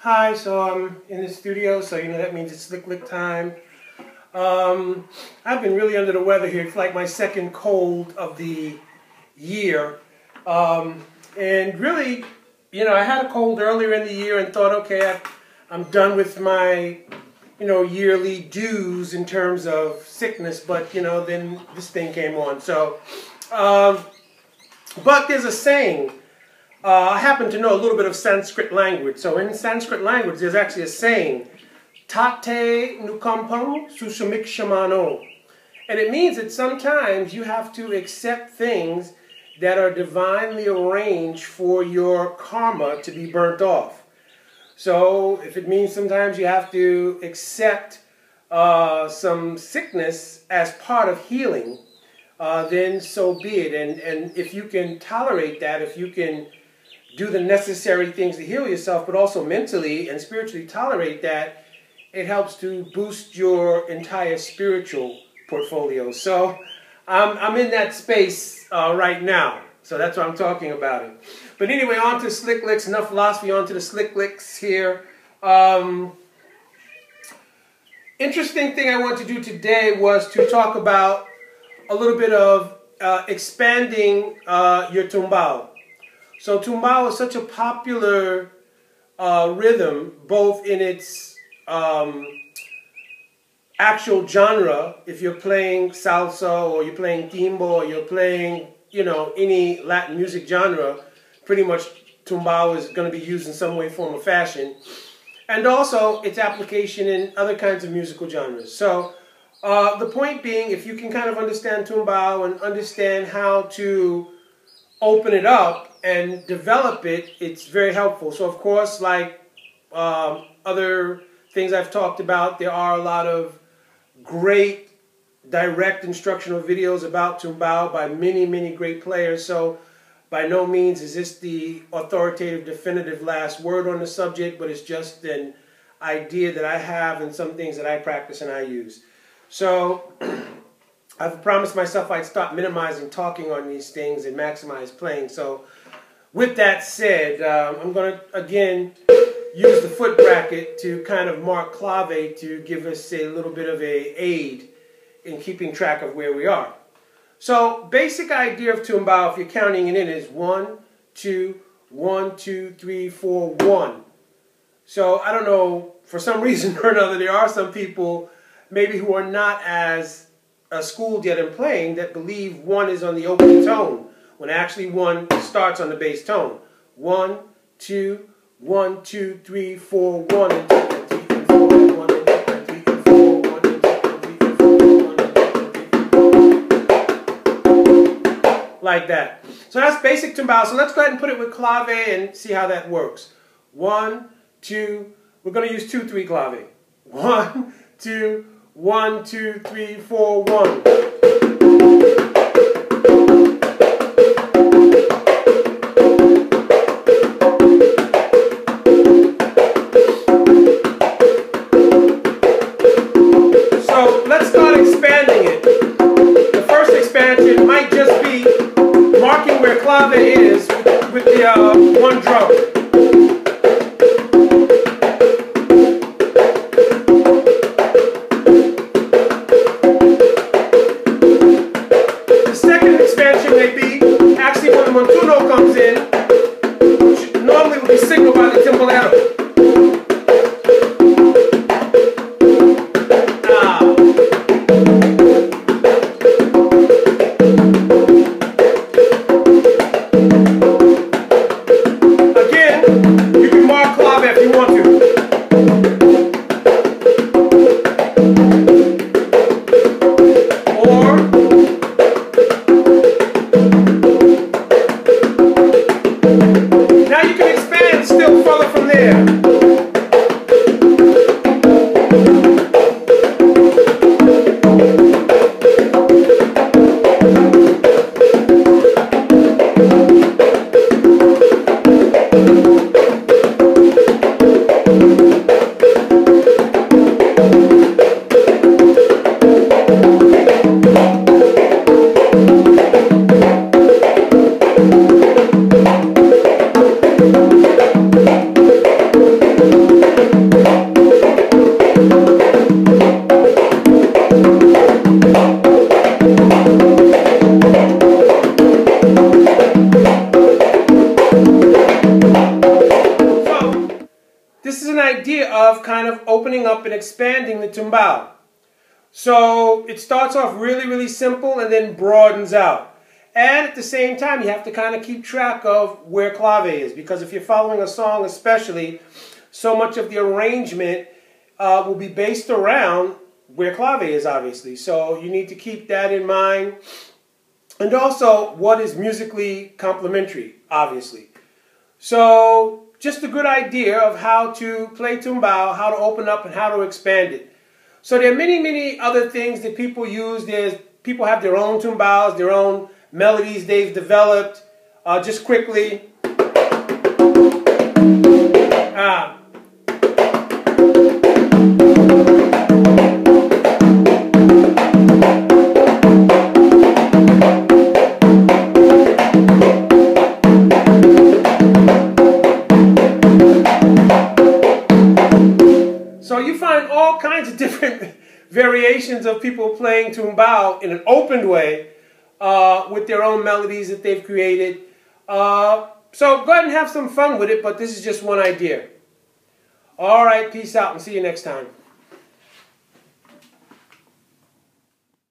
Hi, so I'm in the studio, so you know that means it's slick lick time. I've been really under the weather here. It's like my second cold of the year. And really, you know, I had a cold earlier in the year and thought, okay, I'm done with my, yearly dues in terms of sickness. But, then this thing came on. So, but there's a saying. I happen to know a little bit of Sanskrit language. So in Sanskrit language, there's actually a saying, Tate nukampam susamikshmano. And it means that sometimes you have to accept things that are divinely arranged for your karma to be burnt off. So if it means sometimes you have to accept some sickness as part of healing, then so be it. And if you can tolerate that, if you can do the necessary things to heal yourself, but also mentally and spiritually tolerate that, it helps to boost your entire spiritual portfolio. So I'm in that space right now. So that's why I'm talking about it. But anyway, on to slick licks. Enough philosophy, on to the slick licks here. Interesting thing I want to do today was to talk about a little bit of expanding your Tumbao. So Tumbao is such a popular rhythm, both in its actual genre, if you're playing salsa or you're playing timbo or you're playing, any Latin music genre, pretty much Tumbao is going to be used in some way, form, or fashion. And also its application in other kinds of musical genres. So the point being, if you can kind of understand Tumbao and understand how to open it up and develop it, it's very helpful. So of course, like other things I've talked about, there are a lot of great direct instructional videos about Tumbao by many, many great players. So by no means is this the authoritative, definitive last word on the subject, but it's just an idea that I have and some things that I practice and I use. So I've promised myself I'd stop minimizing talking on these things and maximize playing. So with that said, I'm going to, again, use the foot bracket to kind of mark clave to give us a little bit of an aid in keeping track of where we are. So basic idea of Tumbao, if you're counting it in, is 1, 2, 1, 2, 3, 4, 1. So I don't know, for some reason or another, there are some people maybe who are not as schooled yet in playing that believe 1 is on the opening tone, when actually 1 starts on the bass tone. 1, 2, 1, 2, 3, 4, 1, and 2, and 3, and 4, and 1, and 2, and 3, and 4, 1, and 2, and 3, and 4, 1, and 2, and 3, and 4. Like that. So that's basic Tumbao. So let's go ahead and put it with clave and see how that works. 1, 2, we're going to use 2, 3 clave. 1, 2, 1, 2, 3, 4, 1. So let's start expanding it. The first expansion might just be marking where clave is with the 1 drum. this is an idea of kind of opening up and expanding the tumbao. So it starts off really, really simple and then broadens out. And at the same time, you have to kind of keep track of where clave is, because if you're following a song especially, so much of the arrangement will be based around where clave is, obviously. So you need to keep that in mind. And also, what is musically complementary, obviously. So just a good idea of how to play tumbao, how to open up and how to expand it. So there are many, many other things that people use. People have their own tumbaos, their own melodies they've developed. Just quickly. So you find all kinds of different variations of people playing tumbao in an open way with their own melodies that they've created. So go ahead and have some fun with it, but this is just one idea. All right, peace out and see you next time.